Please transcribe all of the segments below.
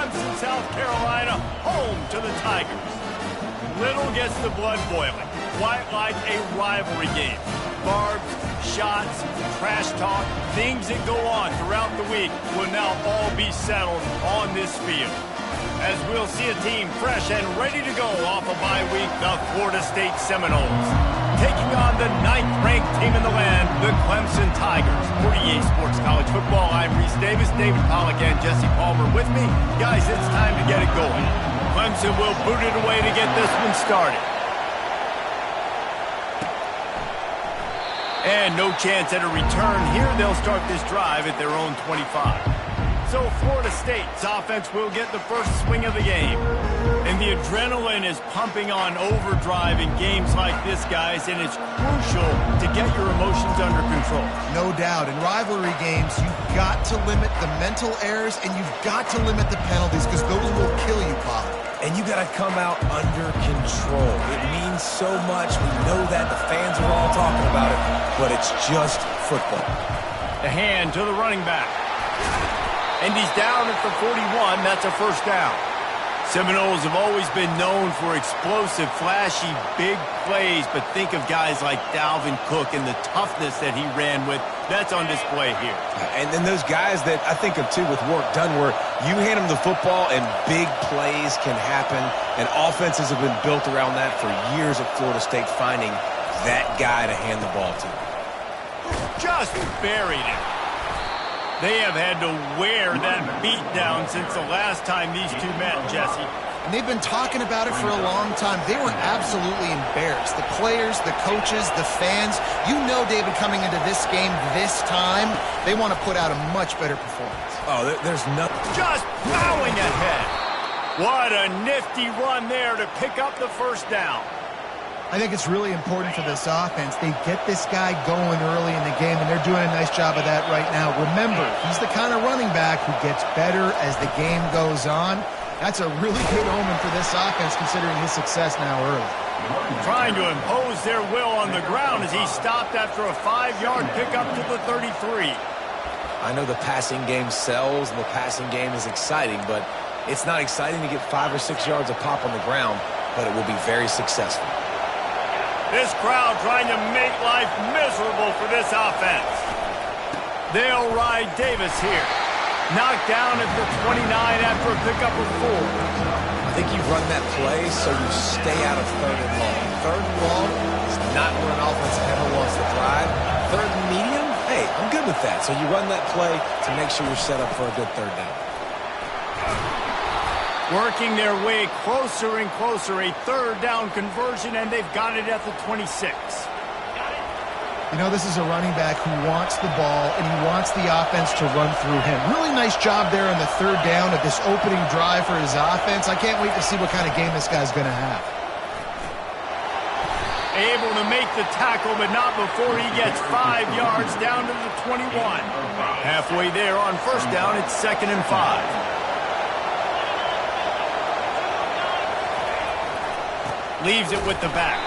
Clemson, South Carolina, home to the Tigers. Little gets the blood boiling, quite like a rivalry game. Barbs, shots, trash talk, things that go on throughout the week will now all be settled on this field. As we'll see a team fresh and ready to go off a bye week, the Florida State Seminoles. Taking on the 9th-ranked team in the land, the Clemson Tigers. For EA Sports College Football, I'm Reese Davis, David Pollack, and Jesse Palmer with me. Guys, it's time to get it going. Clemson will boot it away to get this one started. And no chance at a return here. They'll start this drive at their own 25. So Florida State's offense will get the first swing of the game. And the adrenaline is pumping on overdrive in games like this, guys, and it's crucial to get your emotions under control. No doubt. In rivalry games, you've got to limit the mental errors and you've got to limit the penalties because those will kill you, Bob. And you got to come out under control. It means so much. We know that. The fans are all talking about it, but it's just football. The hand to the running back. And he's down at the 41. That's a first down. Seminoles have always been known for explosive, flashy, big plays, but think of guys like Dalvin Cook and the toughness that he ran with. That's on display here. And then those guys that I think of, too, with Warrick Dunn, where you hand them the football and big plays can happen, and offenses have been built around that for years at Florida State, finding that guy to hand the ball to. Just buried it. They have had to wear that beat down since the last time these two met, Jesse. And they've been talking about it for a long time. They were absolutely embarrassed. The players, the coaches, the fans. You know, David, coming into this game this time, they want to put out a much better performance. Oh, there's nothing. Just plowing ahead. What a nifty run there to pick up the first down. I think it's really important for this offense. They get this guy going early in the game, and they're doing a nice job of that right now. Remember, he's the kind of running back who gets better as the game goes on. That's a really good omen for this offense, considering his success now early. Trying to impose their will on the ground as he stopped after a 5-yard pickup to the 33. I know the passing game sells, and the passing game is exciting, but it's not exciting to get 5 or 6 yards a pop on the ground, but it will be very successful. This crowd trying to make life miserable for this offense. They'll ride Davis here. Knocked down at the 29 after a pickup of 4. I think you run that play so you stay out of 3rd and long. 3rd and long is not where an offense ever wants to drive. 3rd and medium, hey, I'm good with that. So you run that play to make sure you're set up for a good 3rd down. Working their way closer and closer, a 3rd down conversion, and they've got it at the 26. You know, this is a running back who wants the ball, and he wants the offense to run through him. Really nice job there on the 3rd down of this opening drive for his offense. I can't wait to see what kind of game this guy's going to have. Able to make the tackle, but not before he gets 5 yards down to the 21. Halfway there on first down, it's 2nd and 5. Leaves it with the back.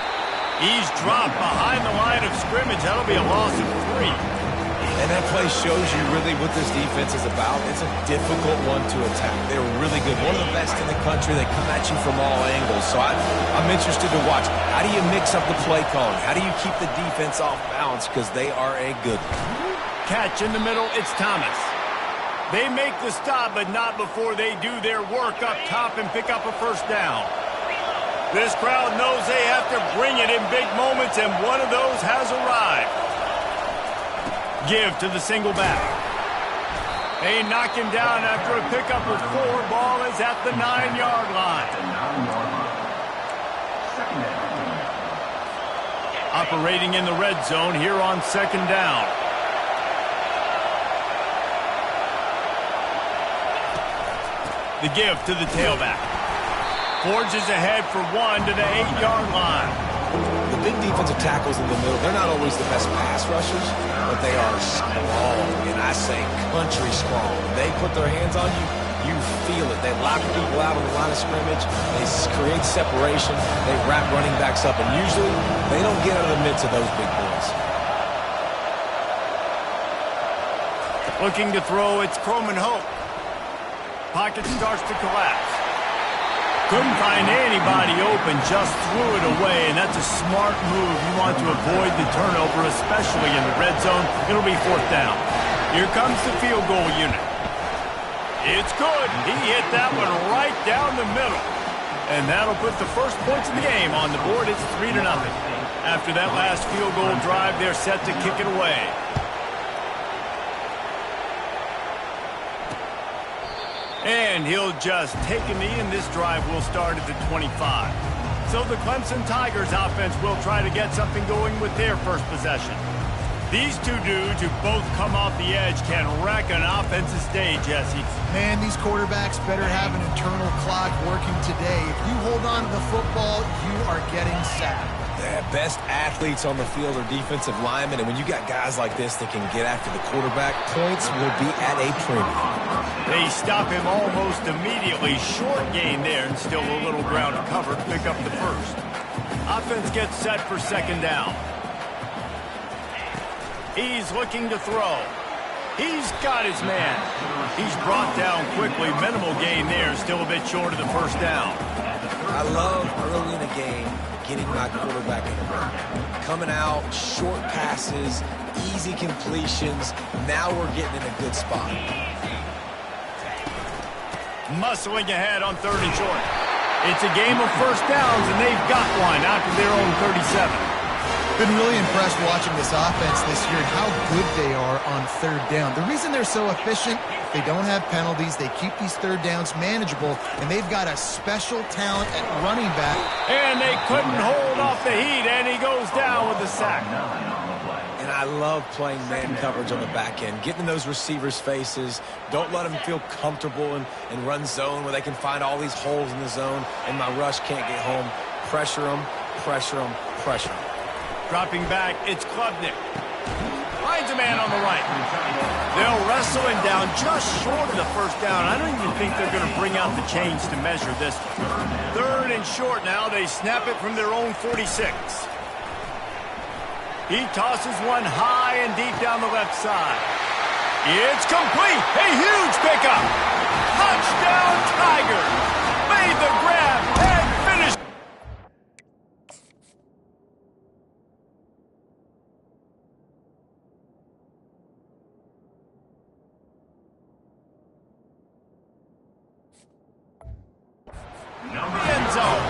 He's dropped behind the line of scrimmage. That'll be a loss of 3. And that play shows you really what this defense is about. It's a difficult one to attack. They're really good. One of the best in the country. They come at you from all angles. So I'm interested to watch. How do you mix up the play calling? How do you keep the defense off balance? Because they are a good one. Catch in the middle. It's Thomas. They make the stop, but not before they do their work up top and pick up a first down. This crowd knows they have to bring it in big moments, and one of those has arrived. Give to the single back. They knock him down after a pickup of 4. Ball is at the 9-yard line. Operating in the red zone here on 2nd down. The give to the tailback. Forges ahead for 1 to the 8-yard line. The big defensive tackles in the middle, they're not always the best pass rushers, but they are strong, and I say country strong. They put their hands on you, you feel it. They lock people out on the line of scrimmage. They create separation. They wrap running backs up, and usually they don't get out of the midst of those big boys. Looking to throw, it's Croman Hope. Pocket starts to collapse. Couldn't find anybody open, just threw it away, and that's a smart move. You want to avoid the turnover, especially in the red zone. It'll be 4th down. Here comes the field goal unit. It's good. He hit that one right down the middle. And that'll put the first points of the game on the board. It's 3-0. After that last field goal drive, they're set to kick it away. And he'll just take a knee, and this drive will start at the 25. So the Clemson Tigers offense will try to get something going with their first possession. These two dudes who both come off the edge can wreck an offensive day, Jesse. Man, these quarterbacks better have an internal clock working today. If you hold on to the football, you are getting sacked. The best athletes on the field are defensive linemen, and when you got guys like this that can get after the quarterback, points will be at a premium. They stop him almost immediately. Short gain there, and still a little ground to cover to pick up the first. Offense gets set for 2nd down. He's looking to throw. He's got his man. He's brought down quickly. Minimal gain there, still a bit short of the 1st down. I love early in the game getting my quarterback in the run. Coming out, short passes, easy completions. Now we're getting in a good spot. Muscling ahead on 3rd and short. It's a game of 1st downs, and they've got one out to their own 37. Been really impressed watching this offense this year and how good they are on 3rd down. The reason they're so efficient, they don't have penalties, they keep these 3rd downs manageable, and they've got a special talent at running back. And they couldn't hold off the heat, and he goes down with the sack. And I love playing man coverage on the back end, getting in those receivers' faces. Don't let them feel comfortable and run zone where they can find all these holes in the zone, and my rush can't get home. Pressure them, pressure them, pressure them. Dropping back, it's Klubnik. Finds a man on the right. They'll wrestle him down just short of the 1st down. I don't even think they're going to bring out the chains to measure this one. 3rd and short now. They snap it from their own 46. He tosses one high and deep down the left side. It's complete. A huge pickup. Touchdown Tigers. Made the grab and finished. End zone.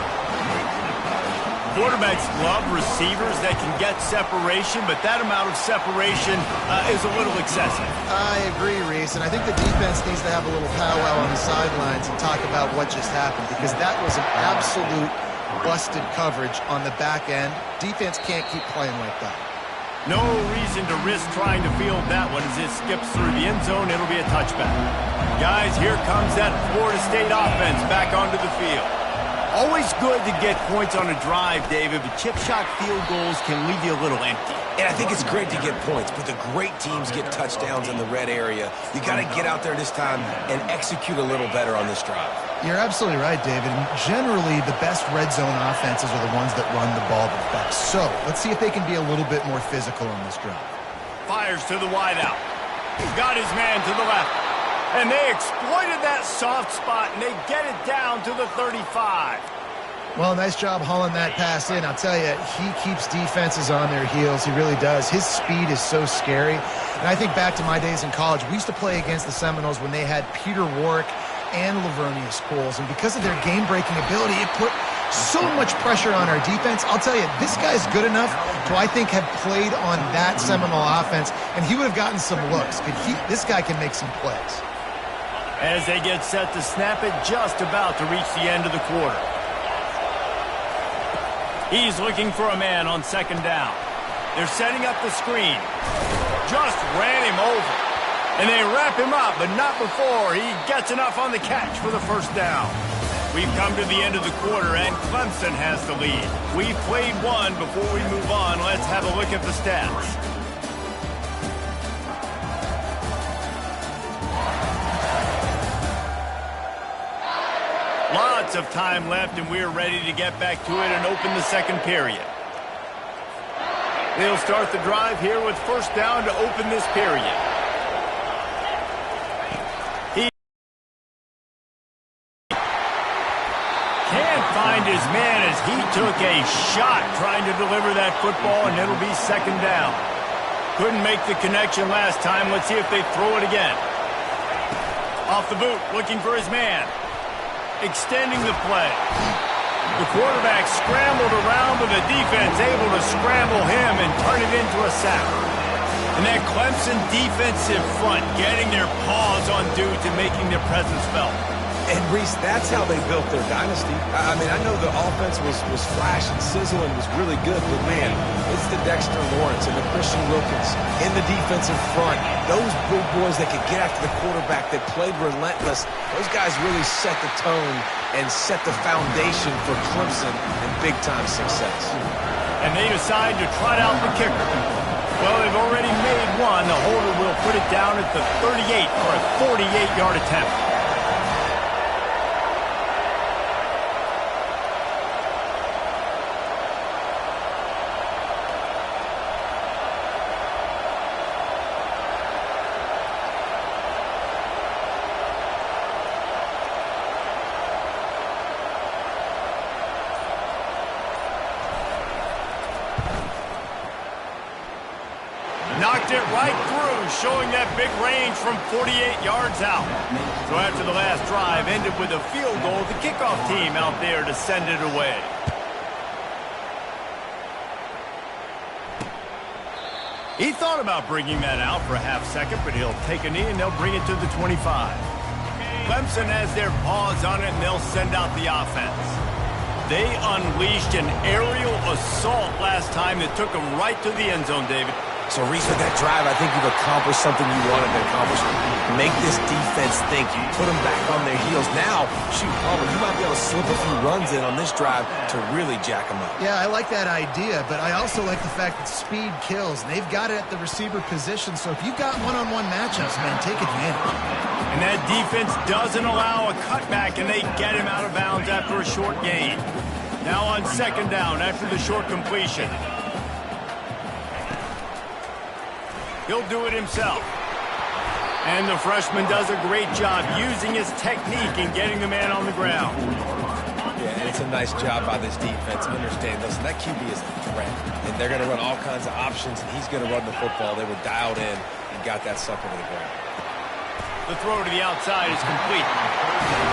Quarterbacks love receivers that can get separation, but that amount of separation is a little excessive. I agree, Reese, and I think the defense needs to have a little powwow on the sidelines and talk about what just happened, because that was an absolute busted coverage on the back end. Defense can't keep playing like that. No reason to risk trying to field that one as it skips through the end zone. It'll be a touchback. Guys, here comes that Florida State offense back onto the field. Always good to get points on a drive, David, but chip shot field goals can leave you a little empty. And I think it's great to get points, but the great teams get touchdowns in the red area. You got to get out there this time and execute a little better on this drive. You're absolutely right, David. And generally, the best red zone offenses are the ones that run the ball the best. So let's see if they can be a little bit more physical on this drive. Fires to the wideout. Got his man to the left. And they exploited that soft spot, and they get it down to the 35. Well, nice job hauling that pass in. I'll tell you, he keeps defenses on their heels. He really does. His speed is so scary. And I think back to my days in college. We used to play against the Seminoles when they had Peter Warrick and Lavernius Coles. And because of their game-breaking ability, it put so much pressure on our defense. I'll tell you, this guy's good enough to, I think, have played on that Seminole offense, and he would have gotten some looks. This guy can make some plays. As they get set to snap it, just about to reach the end of the quarter. He's looking for a man on 2nd down. They're setting up the screen. Just ran him over. And they wrap him up, but not before he gets enough on the catch for the 1st down. We've come to the end of the quarter, and Clemson has the lead. We've played one. Before we move on, let's have a look at the stats. Lots of time left, and we're ready to get back to it and open the 2nd period. They'll start the drive here with 1st down to open this period. Can't find his man as he took a shot trying to deliver that football, and it'll be second down. Couldn't make the connection last time. Let's see if they throw it again. Off the boot, looking for his man. Extending the play. The quarterback scrambled around, but the defense able to scramble him and turn it into a sack. And that Clemson defensive front getting their paws on dudes and making their presence felt. And, Reese, that's how they built their dynasty. I mean, I know the offense was flash and sizzle and was really good, but, man, it's the Dexter Lawrence and the Christian Wilkins in the defensive front. Those big boys that could get after the quarterback, that played relentless, those guys really set the tone and set the foundation for Clemson and big-time success. And they decide to trot out the kicker. Well, they've already made one. The holder will put it down at the 38 for a 48-yard attempt. Knocked it right through, showing that big range from 48 yards out. So after the last drive ended with a field goal, the kickoff team out there to send it away. He thought about bringing that out for a half second, but he'll take a knee and they'll bring it to the 25. Clemson has their paws on it and they'll send out the offense. They unleashed an aerial assault last time that took them right to the end zone, David. So, Reese, with that drive, I think you've accomplished something you wanted to accomplish. Make this defense think. You put them back on their heels. Now, shoot, Palmer, you might be able to slip a few runs in on this drive to really jack them up. Yeah, I like that idea, but I also like the fact that speed kills. And they've got it at the receiver position, so if you've got one-on-one matchups, man, take advantage. And that defense doesn't allow a cutback, and they get him out of bounds after a short gain. Now on second down after the short completion. He'll do it himself. And the freshman does a great job using his technique and getting the man on the ground. Yeah, and it's a nice job by this defense. Understand, listen, that QB is a threat. And they're going to run all kinds of options, and he's going to run the football. They were dialed in and got that sucker to the ground. The throw to the outside is complete.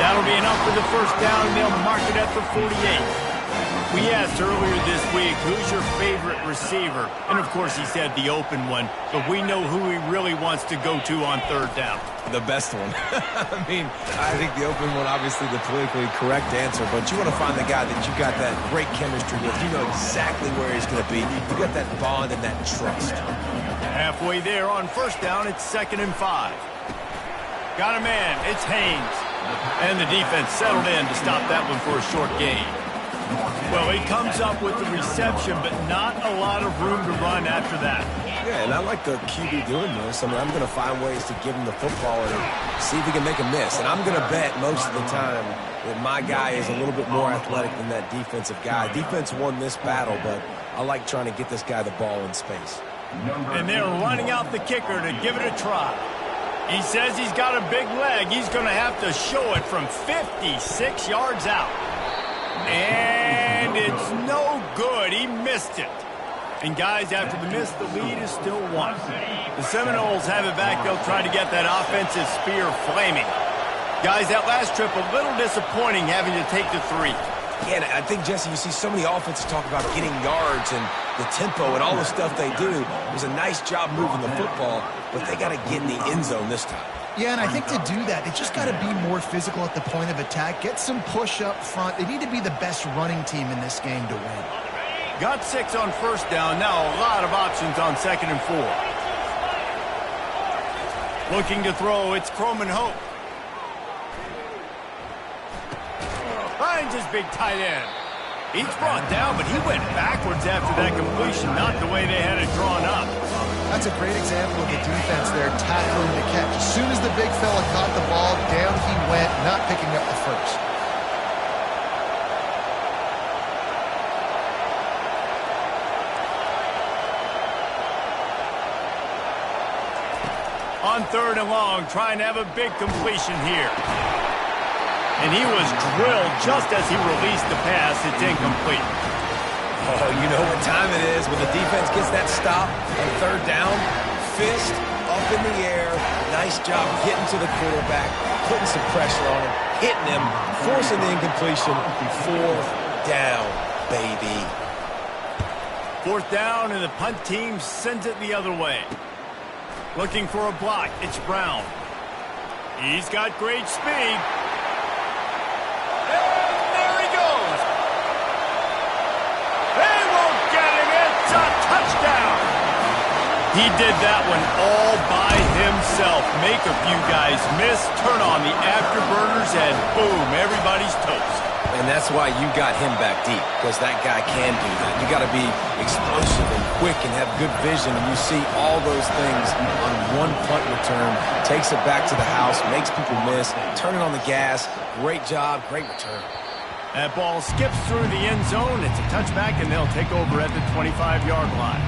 That'll be enough for the first down, and they'll mark it at the 48. We asked earlier this week, who's your favorite receiver? And, of course, he said the open one, but we know who he really wants to go to on third down. The best one. I mean, I think the open one, obviously the politically correct answer, but you want to find the guy that you got that great chemistry with. You know exactly where he's going to be. You got that bond and that trust. Halfway there on first down, it's 2nd and 5. Got a man, it's Haynes. And the defense settled in to stop that one for a short gain. Well, he comes up with the reception, but not a lot of room to run after that. Yeah, and I like the QB doing this. I mean, I'm going to find ways to give him the football and see if he can make a miss. And I'm going to bet most of the time that my guy is a little bit more athletic than that defensive guy. Defense won this battle, but I like trying to get this guy the ball in space. And they're running out the kicker to give it a try. He says he's got a big leg. He's going to have to show it from 56 yards out. And it's no good. He missed it. And, guys, after the miss, the lead is still 1. The Seminoles have it back. They'll try to get that offensive spear flaming. Guys, that last trip, a little disappointing having to take the 3. Yeah, and I think, Jesse, you see so many offenses talk about getting yards and the tempo and all the stuff they do. It was a nice job moving the football, but they got to get in the end zone this time. Yeah, and I think to do that, they just got to be more physical at the point of attack, get some push up front. They need to be the best running team in this game to win. Got 6 on first down. Now a lot of options on 2nd and 4. Looking to throw, it's Croman Hope. Finds his big tight end. He's brought down, but he went backwards after that completion, not the way they had it drawn up. That's a great example of the defense there tackling the catch. As soon as the big fella caught the ball, down he went, not picking up the first. On 3rd and long, trying to have a big completion here. And he was drilled just as he released the pass. It's incomplete. Oh, you know what time it is when the defense gets that stop on third down. Fist up in the air. Nice job getting to the quarterback, putting some pressure on him, hitting him, forcing the incompletion. Fourth down, baby. Fourth down, and the punt team sends it the other way. Looking for a block. It's Brown. He's got great speed. And there he goes. They won't get him. It's a touchdown. He did that one all by himself. Make a few guys miss, turn on the afterburners, and boom, everybody's toast. And that's why you got him back deep, because that guy can do that. You got to be explosive and quick and have good vision, and you see all those things on one punt return. Takes it back to the house, makes people miss, turning on the gas. Great job, great return. That ball skips through the end zone. It's a touchback, and they'll take over at the 25-yard line.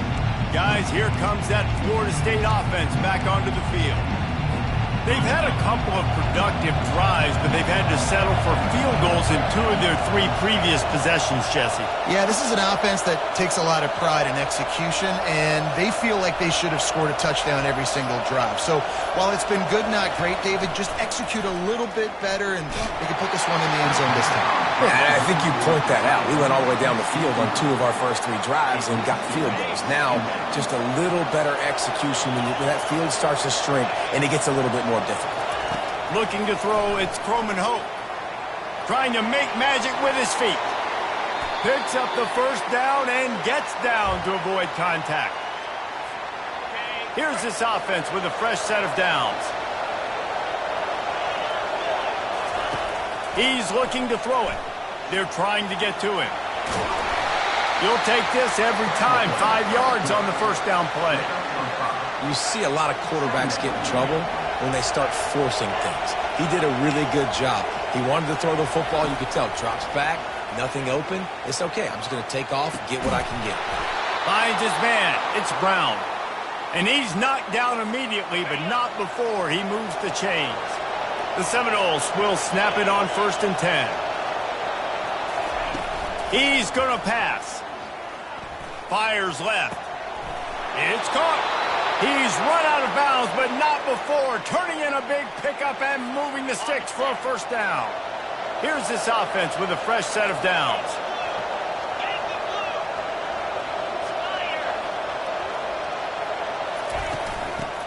Guys, here comes that Florida State offense back onto the field. They've had a couple of productive drives, but they've had to settle for field goals in 2 of their 3 previous possessions, Jesse. Yeah, this is an offense that takes a lot of pride in execution, and they feel like they should have scored a touchdown every single drive. So while it's been good, not great, David, just execute a little bit better, and they can put this one in the end zone this time. Yeah, I think you point that out. We went all the way down the field on 2 of our first 3 drives and got field goals. Now, just a little better execution when that field starts to shrink and it gets a little bit more difficult. Looking to throw, it's Croman Hope. Trying to make magic with his feet. Picks up the first down and gets down to avoid contact. Here's this offense with a fresh set of downs. He's looking to throw it. They're trying to get to him. You'll take this every time. 5 yards on the first down play. You see a lot of quarterbacks get in trouble when they start forcing things. He did a really good job. He wanted to throw the football. You could tell. Drops back, nothing open. It's okay. I'm just going to take off, get what I can get. Finds his man. It's Brown. And he's knocked down immediately, but not before he moves the chains. The Seminoles will snap it on 1st and 10. He's going to pass. Fires left. It's caught. He's run out of bounds, but not before turning in a big pickup and moving the sticks for a first down. Here's this offense with a fresh set of downs.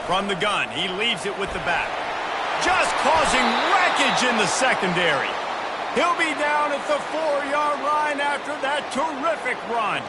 From the gun, he leaves it with the back. Just causing wreckage in the secondary. He'll be down at the 4-yard line after that terrific run.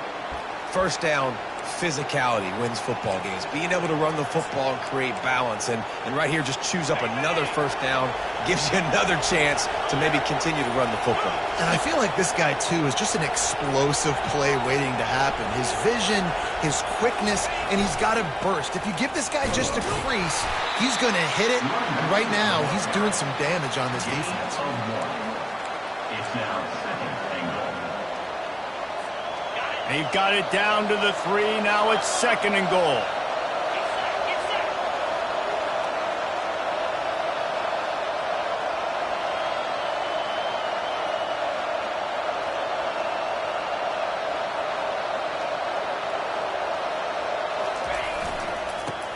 First down, physicality wins football games. Being able to run the football and create balance. And right here, just choose up another first down. Gives you another chance to maybe continue to run the football. And I feel like this guy, too, is just an explosive play waiting to happen. His vision, his quickness, and he's got to burst. If you give this guy just a crease, he's going to hit it. And right now, he's doing some damage on this defense. It's now 2nd and goal. They've got it down to the 3. Now it's 2nd and goal.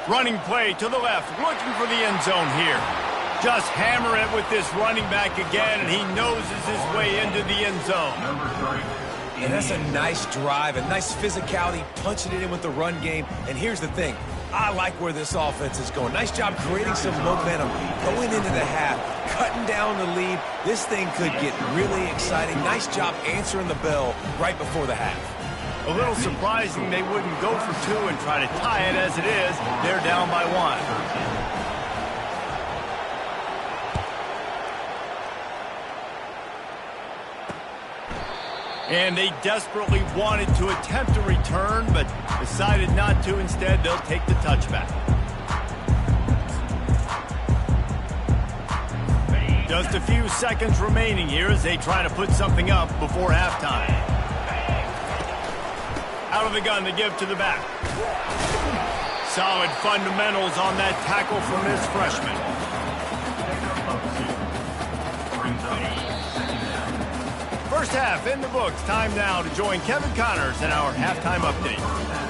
Running play to the left, looking for the end zone here. Just hammer it with this running back again, and he noses his way into the end zone. Number 3. And that's a nice drive, a nice physicality, punching it in with the run game. And here's the thing. I like where this offense is going. Nice job creating some momentum, going into the half, cutting down the lead. This thing could get really exciting. Nice job answering the bell right before the half. A little surprising they wouldn't go for 2 and try to tie it. As it is, they're down by 1. And they desperately wanted to attempt a return, but decided not to. Instead, they'll take the touchback. Just a few seconds remaining here as they try to put something up before halftime. Out of the gun, they give to the back. Solid fundamentals on that tackle from this freshman. First half in the books. Time now to join Kevin Connors in our halftime update.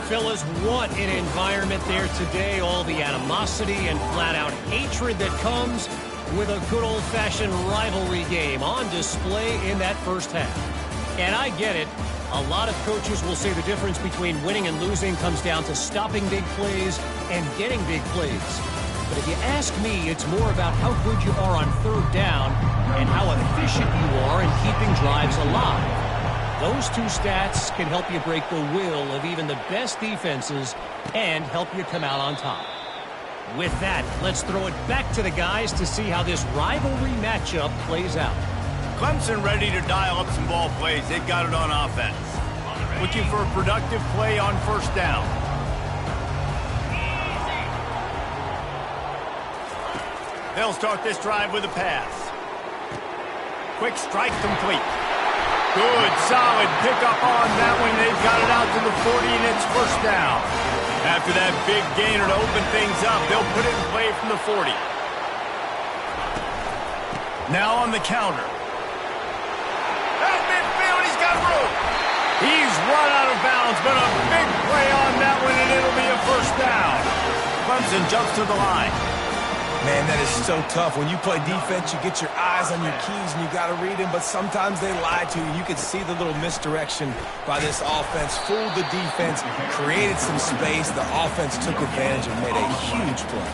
Fellas, what an environment there today. All the animosity and flat-out hatred that comes with a good old-fashioned rivalry game on display in that first half. And I get it. A lot of coaches will say the difference between winning and losing comes down to stopping big plays and getting big plays. But if you ask me, it's more about how good you are on third down and how efficient you are in keeping drives alive. Those two stats can help you break the will of even the best defenses and help you come out on top. With that, let's throw it back to the guys to see how this rivalry matchup plays out. Clemson ready to dial up some ball plays. They've got it on offense. Looking for a productive play on first down. They'll start this drive with a pass. Quick strike complete. Good, solid pickup on that one. They've got it out to the 40, and it's first down. After that big gainer to open things up, they'll put it in play from the 40. Now on the counter. At midfield, he's got room. He's run out of bounds, but a big play on that one, and it'll be a first down. Clemson jumps to the line. Man, that is so tough. When you play defense, you get your eyes on your keys and you got to read them, but sometimes they lie to you. You can see the little misdirection by this offense, fooled the defense, created some space. The offense took advantage and made a huge play.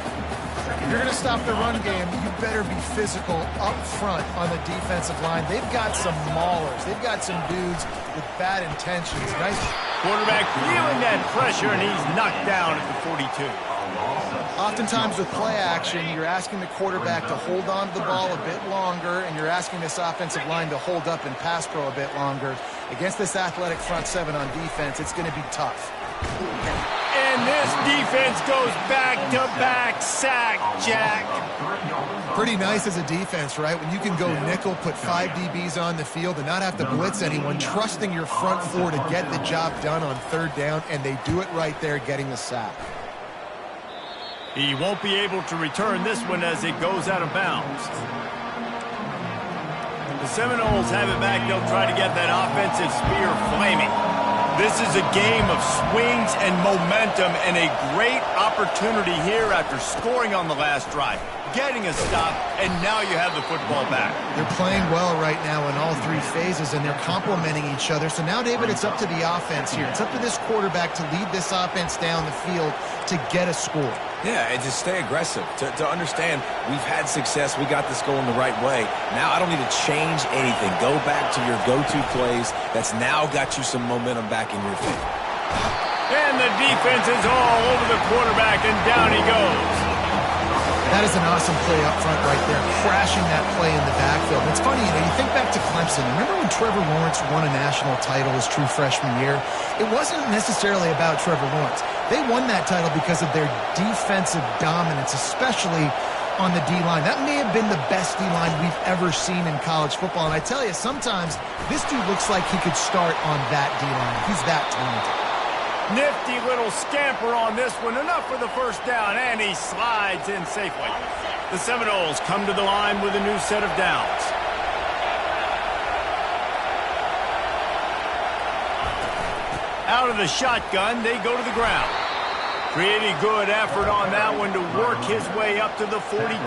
If you're going to stop the run game, you better be physical up front on the defensive line. They've got some maulers. They've got some dudes with bad intentions. Nice. Quarterback feeling that pressure, and he's knocked down at the 42. Oftentimes with play action, you're asking the quarterback to hold on to the ball a bit longer, and you're asking this offensive line to hold up and pass pro a bit longer. Against this athletic front seven on defense, it's going to be tough. And this defense goes back-to-back sack, Jack. Pretty nice as a defense, right? When you can go nickel, put 5 DBs on the field and not have to blitz anyone, trusting your front four to get the job done on third down, and they do it right there, getting the sack. He won't be able to return this one as it goes out of bounds. The Seminoles have it back. They'll try to get that offensive spear flaming. This is a game of swings and momentum, and a great opportunity here after scoring on the last drive, getting a stop, and now you have the football back. They're playing well right now in all three phases, and they're complementing each other. So now, David, it's up to the offense here. It's up to this quarterback to lead this offense down the field to get a score. Yeah, and just stay aggressive. To understand, we've had success. We got this going the right way. Now I don't need to change anything. Go back to your go-to plays. That's now got you some momentum back in your favor. And the defense is all over the quarterback, and down he goes. That is an awesome play up front right there, crashing that play in the backfield. It's funny, you think back to Clemson. Remember when Trevor Lawrence won a national title his true freshman year? It wasn't necessarily about Trevor Lawrence. They won that title because of their defensive dominance, especially on the D-line. That may have been the best D-line we've ever seen in college football. And I tell you, sometimes this dude looks like he could start on that D-line. He's that talented. Nifty little scamper on this one. Enough for the first down, and he slides in safely. The Seminoles come to the line with a new set of downs. Out of the shotgun, they go to the ground. Pretty good effort on that one to work his way up to the 42.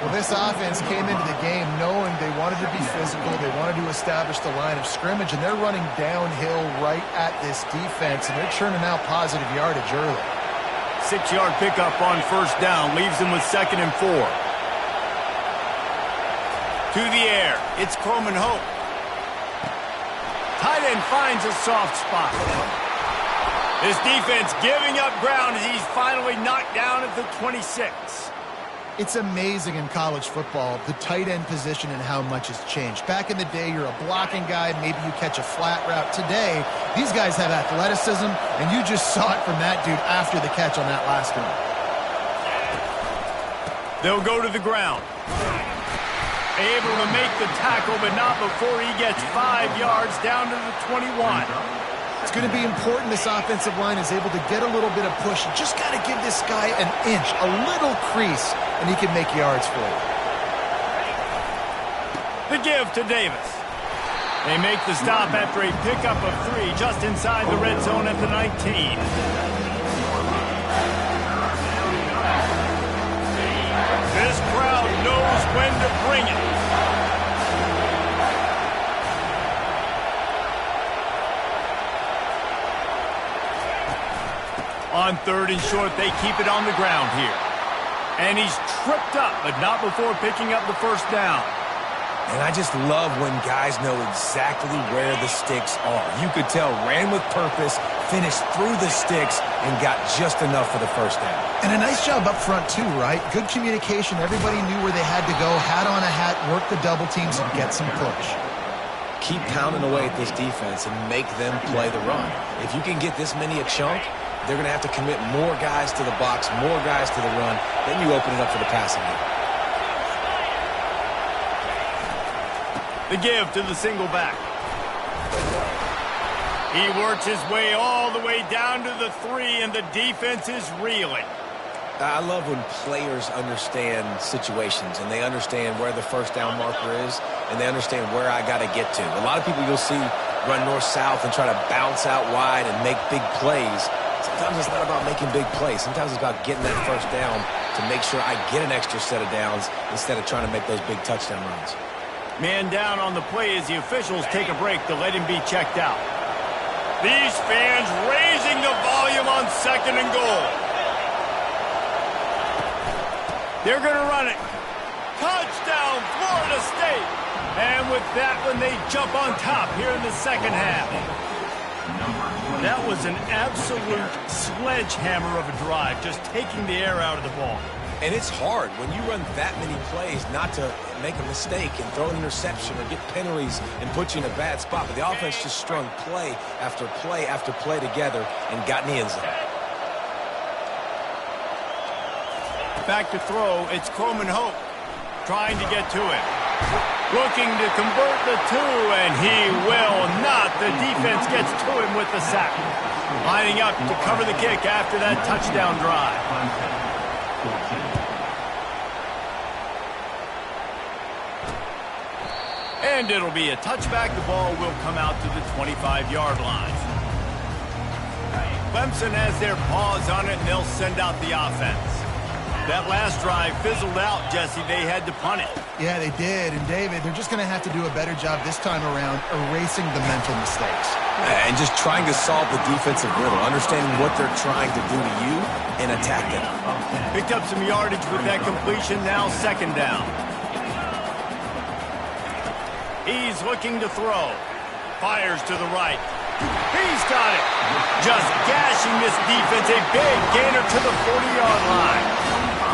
Well, this offense came into the game knowing they wanted to be physical, they wanted to establish the line of scrimmage, and they're running downhill right at this defense, and they're churning out positive yardage early. 6-yard pickup on first down leaves them with 2nd and 4. To the air, it's Coleman Hope. Tight end finds a soft spot. This defense giving up ground as he's finally knocked down at the 26. It's amazing in college football, the tight end position and how much has changed. Back in the day, you're a blocking guy, maybe you catch a flat route. Today, these guys have athleticism, and you just saw it from that dude after the catch on that last one. They'll go to the ground. Able to make the tackle, but not before he gets 5 yards down to the 21. It's going to be important this offensive line is able to get a little bit of push. You just got to give this guy an inch, a little crease, and he can make yards for you. The give to Davis. They make the stop after a pickup of 3 just inside the red zone at the 19. This crowd knows when to bring it. On 3rd and short, they keep it on the ground here. And he's tripped up, but not before picking up the first down. And I just love when guys know exactly where the sticks are. You could tell ran with purpose, finished through the sticks, and got just enough for the first down. And a nice job up front, too, right? Good communication. Everybody knew where they had to go, hat on a hat, work the double teams, and get some push. Keep pounding away at this defense and make them play the run. If you can get this many a chunk, they're going to have to commit more guys to the box, more guys to the run. Then you open it up for the passing game. The give to the single back. He works his way all the way down to the 3, and the defense is reeling. I love when players understand situations, and they understand where the first down marker is, and they understand where I got to get to. A lot of people you'll see run north-south and try to bounce out wide and make big plays. Sometimes it's not about making big plays. Sometimes it's about getting that first down to make sure I get an extra set of downs instead of trying to make those big touchdown runs. Man down on the play as the officials take a break to let him be checked out. These fans raising the volume on 2nd and goal. They're going to run it. Touchdown, Florida State. And with that one, they jump on top here in the second half. That was an absolute sledgehammer of a drive, just taking the air out of the ball. And it's hard when you run that many plays not to make a mistake and throw an interception or get penalties and put you in a bad spot. But the offense just strung play after play after play together and got in the end zone. Back to throw, it's Coleman Hope trying to get to it. Looking to convert the 2, and he will not. The defense gets to him with the sack. Lining up to cover the kick after that touchdown drive. And it'll be a touchback. The ball will come out to the 25-yard line. Clemson has their paws on it, and they'll send out the offense. That last drive fizzled out, Jesse. They had to punt it. Yeah, they did. And, David, they're just going to have to do a better job this time around erasing the mental mistakes. And just trying to solve the defensive riddle, understanding what they're trying to do to you and attack them. Picked up some yardage with that completion. Now 2nd down. He's looking to throw. Fires to the right. He's got it. Just gashing this defense. A big gainer to the 40-yard line.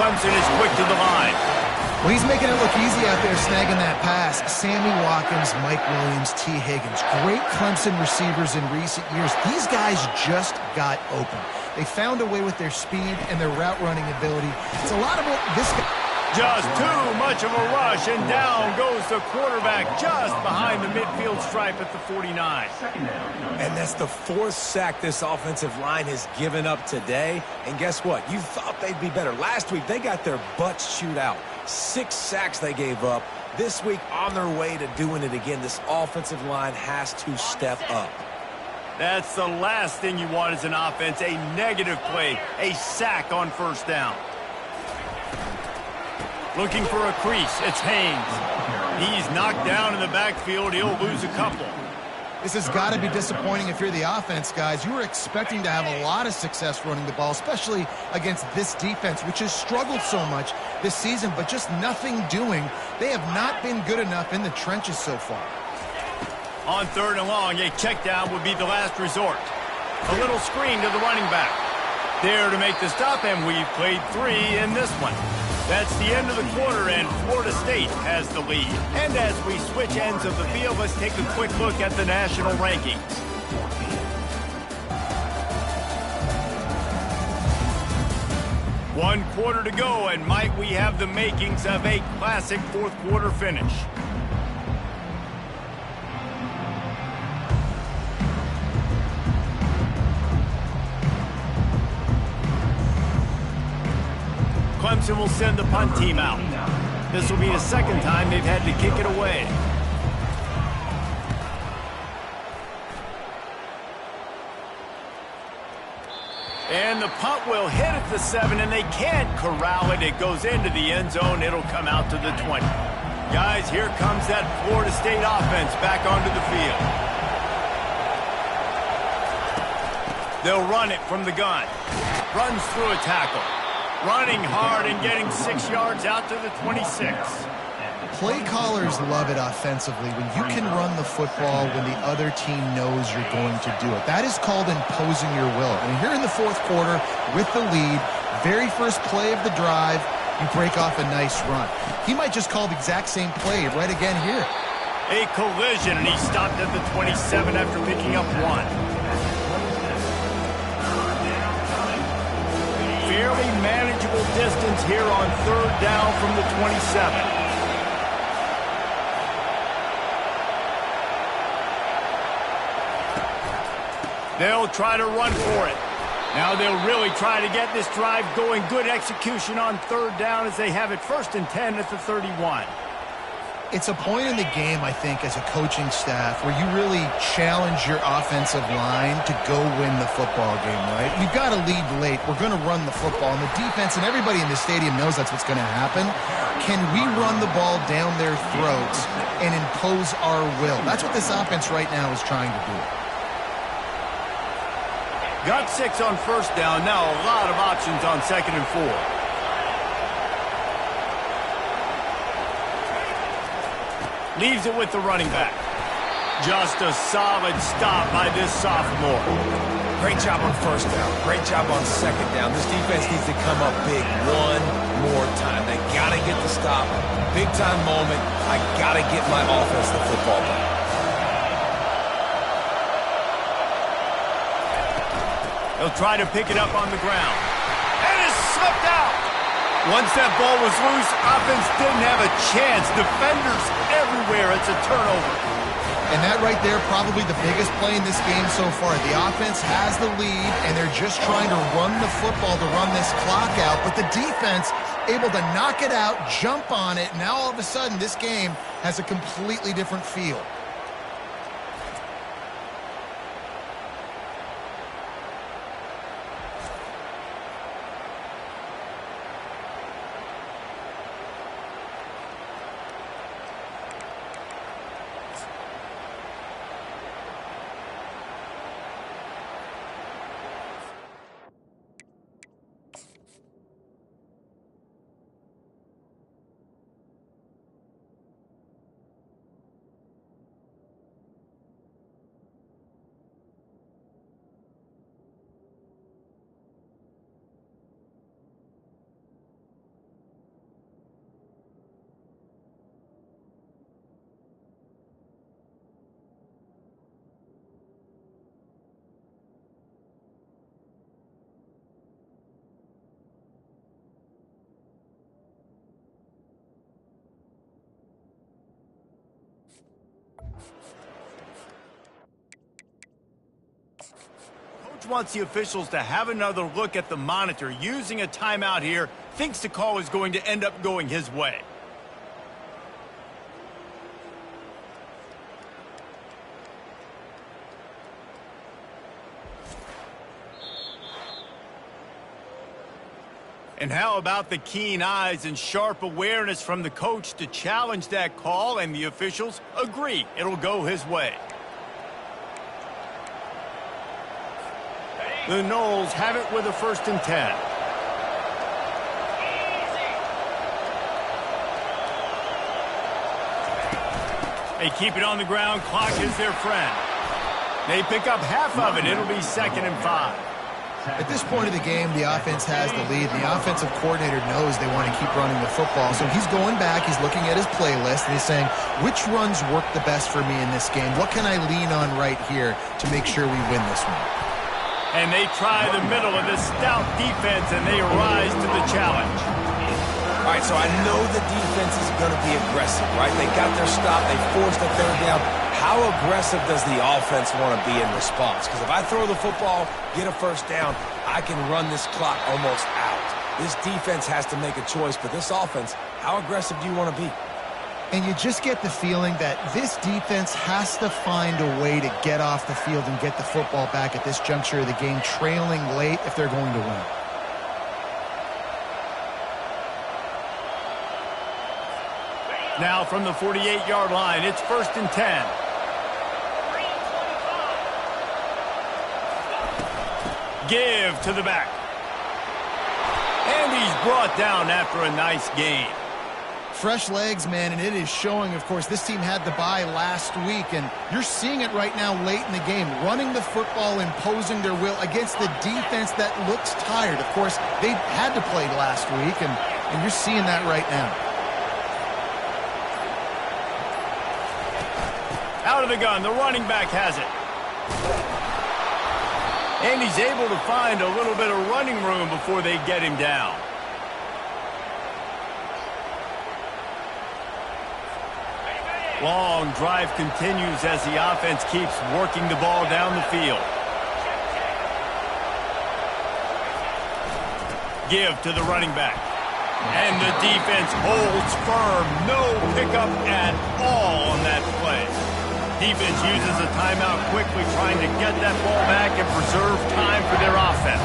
Clemson is quick to the line. Well, he's making it look easy out there snagging that pass. Sammy Watkins, Mike Williams, T. Higgins. Great Clemson receivers in recent years. These guys just got open. They found a way with their speed and their route running ability. It's a lot of what this guy... Just too much of a rush, and down goes the quarterback just behind the midfield stripe at the 49. And that's the 4th sack this offensive line has given up today. And guess what? You thought they'd be better. Last week, they got their butts chewed out. 6 sacks they gave up. This week, on their way to doing it again, this offensive line has to step up. That's the last thing you want as an offense, a negative play, a sack on 1st down. Looking for a crease, it's Haynes. He's knocked down in the backfield. He'll lose a couple. This has got to be disappointing if you're the offense, guys. You were expecting to have a lot of success running the ball, especially against this defense, which has struggled so much this season, but just nothing doing. They have not been good enough in the trenches so far. On 3rd and long, a check down would be the last resort. A little screen to the running back. There to make the stop, and we've played 3 in this one. That's the end of the quarter, and Florida State has the lead. And as we switch ends of the field, let's take a quick look at the national rankings. One quarter to go, and might we have the makings of a classic 4th quarter finish. Clemson will send the punt team out. This will be the 2nd time they've had to kick it away. And the punt will hit at the 7, and they can't corral it. It goes into the end zone. It'll come out to the 20. Guys, here comes that Florida State offense back onto the field. They'll run it from the gun. Runs through a tackle. Running hard and getting 6 yards out to the 26. Play callers love it offensively when you can run the football when the other team knows you're going to do it. That is called imposing your will. And here in the fourth quarter with the lead, very first play of the drive, you break off a nice run. He might just call the exact same play right again here. A collision, and he stopped at the 27 after picking up 1. Fairly manageable distance here on 3rd down from the 27. They'll try to run for it. Now they'll really try to get this drive going. Good execution on 3rd down as they have it 1st and 10 at the 31. It's a point in the game, I think, as a coaching staff where you really challenge your offensive line to go win the football game, right? We've got to lead late. We're going to run the football. And the defense and everybody in the stadium knows that's what's going to happen. Can we run the ball down their throats and impose our will? That's what this offense right now is trying to do. Got 6 on 1st down. Now a lot of options on 2nd and 4. Leaves it with the running back. Just a solid stop by this sophomore. Great job on 1st down. Great job on 2nd down. This defense needs to come up big one more time. They got to get the stop. Big time moment. I got to get my offense the football back. They'll try to pick it up on the ground. And it's slipped out. Once that ball was loose, offense didn't have a chance. Defenders everywhere. It's a turnover. And that right there, probably the biggest play in this game so far. The offense has the lead, and they're just trying to run the football to run this clock out. But the defense able to knock it out, jump on it. Now all of a sudden, this game has a completely different feel. Wants the officials to have another look at the monitor. Using a timeout here, thinks the call is going to end up going his way. And how about the keen eyes and sharp awareness from the coach to challenge that call, and the officials agree it'll go his way. The Noles have it with a 1st and 10. They keep it on the ground. Clock is their friend. They pick up half of it. It'll be 2nd and 5. At this point of the game, the offense has the lead. The offensive coordinator knows they want to keep running the football. So he's going back, he's looking at his playlist, and he's saying, which runs work the best for me in this game? What can I lean on right here to make sure we win this one? And they try the middle of this stout defense, and they rise to the challenge. All right, so I know the defense is going to be aggressive, right? They got their stop. They forced a 3rd down. How aggressive does the offense want to be in response? Because if I throw the football, get a 1st down, I can run this clock almost out. This defense has to make a choice, but this offense, how aggressive do you want to be? And you just get the feeling that this defense has to find a way to get off the field and get the football back at this juncture of the game, trailing late if they're going to win. Now from the 48-yard line, it's 1st and 10. Give to the back. And he's brought down after a nice gain. Fresh legs, man, and it is showing. Of course, this team had the bye last week, and you're seeing it right now late in the game, running the football, imposing their will against the defense that looks tired. Of course, they had to play last week, and you're seeing that right now. Out of the gun, the running back has it. And he's able to find a little bit of running room before they get him down. Long drive continues as the offense keeps working the ball down the field. Give to the running back. And the defense holds firm. No pickup at all on that play. Defense uses a timeout quickly, trying to get that ball back and preserve time for their offense.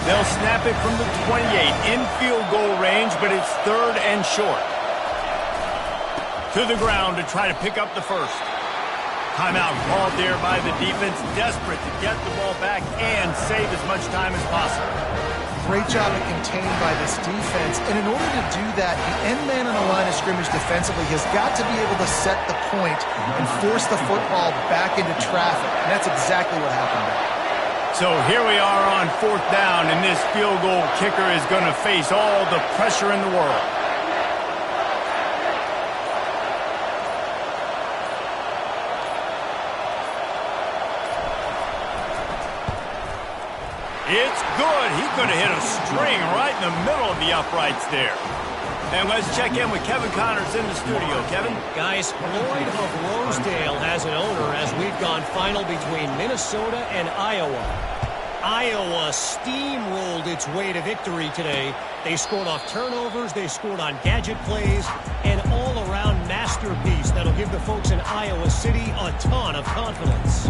They'll snap it from the 28 in field goal range, but it's 3rd and short. To the ground to try to pick up the first. Timeout called there by the defense, desperate to get the ball back and save as much time as possible. Great job of contained by this defense, and in order to do that, the end man on the line of scrimmage defensively has got to be able to set the point and force the football back into traffic, and that's exactly what happened there. So here we are on 4th down, and this field goal kicker is going to face all the pressure in the world. It's good. He could have hit a string right in the middle of the uprights there. And let's check in with Kevin Connors in the studio. Kevin? Guys, Lloyd of Rosedale has an owner as we've gone final between Minnesota and Iowa. Iowa steamrolled its way to victory today. They scored off turnovers, they scored on gadget plays, an all-around masterpiece that'll give the folks in Iowa City a ton of confidence.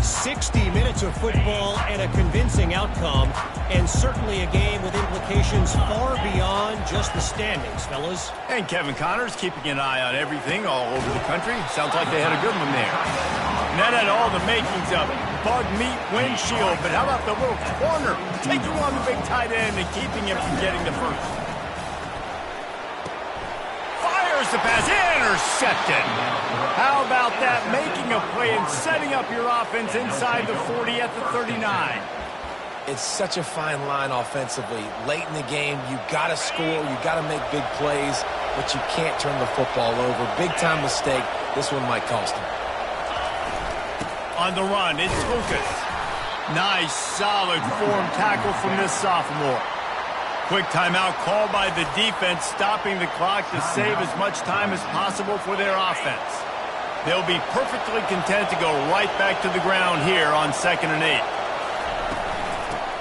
60 minutes of football and a convincing outcome, and certainly a game with implications far beyond just the standings, fellas. And Kevin Connors keeping an eye on everything all over the country. Sounds like they had a good one there. And that had all the makings of it. Bug meat windshield, but how about the little corner? Taking on the big tight end and keeping him from getting the first. Fires the pass, intercepted. How about that? Making a play and setting up your offense inside the 40 at the 39. It's such a fine line offensively. Late in the game, you got to score, you got to make big plays, but you can't turn the football over. Big-time mistake. This one might cost him. On the run, it's Lucas. Nice, solid form tackle from this sophomore. Quick timeout called by the defense, stopping the clock to save as much time as possible for their offense. They'll be perfectly content to go right back to the ground here on 2nd and 8.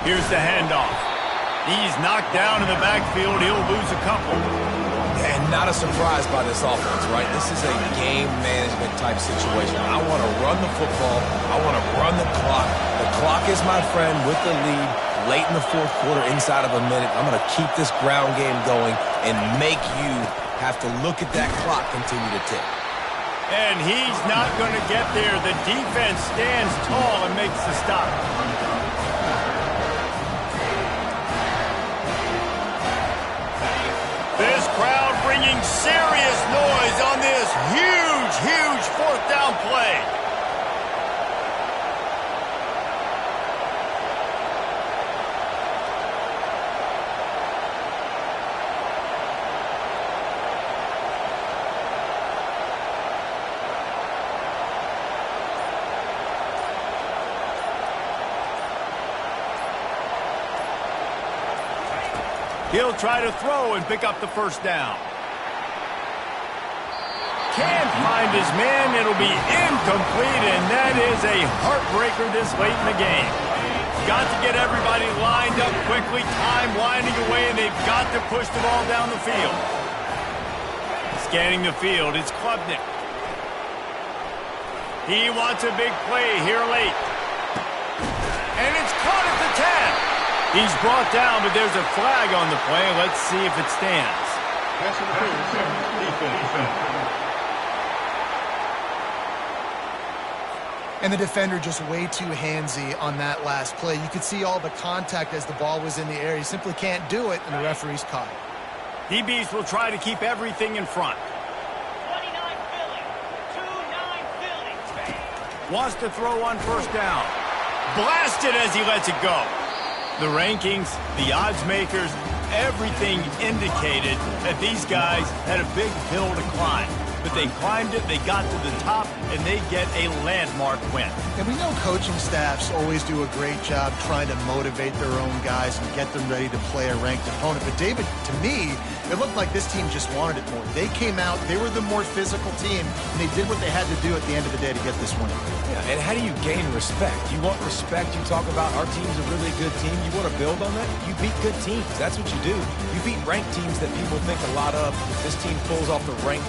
Here's the handoff. He's knocked down in the backfield. He'll lose a couple. And not a surprise by this offense, right? This is a game management type situation. I want to run the football. I want to run the clock. The clock is my friend with the lead. Late in the 4th quarter, inside of a minute, I'm going to keep this ground game going and make you have to look at that clock continue to tick. And he's not going to get there. The defense stands tall and makes the stop. This crowd bringing serious noise on this huge, huge 4th down play. He'll try to throw and pick up the first down. can't find his man. It'll be incomplete, and that is a heartbreaker this late in the game. Got to get everybody lined up quickly, time winding away, and they've got to push the ball down the field. Scanning the field, it's Klubnik. He wants a big play here late. And it's caught at the 10. He's brought down, but there's a flag on the play. Let's see if it stands. And the defender just way too handsy on that last play. You could see all the contact as the ball was in the air. He simply can't do it, and the referee's caught it. DBs will try to keep everything in front. 29 Philly. 2-9 Philly. Wants to throw on first down. Blasted as he lets it go. The rankings, the odds makers, everything indicated that these guys had a big hill to climb. But they climbed it, they got to the top, and they get a landmark win. And we know coaching staffs always do a great job trying to motivate their own guys and get them ready to play a ranked opponent. But David, to me, it looked like this team just wanted it more. They came out, they were the more physical team, and they did what they had to do at the end of the day to get this win. Yeah, and how do you gain respect? You want respect, you talk about our team's a really good team. You want to build on that? You beat good teams. That's what you do. You beat ranked teams that people think a lot of. This team pulls off the ranked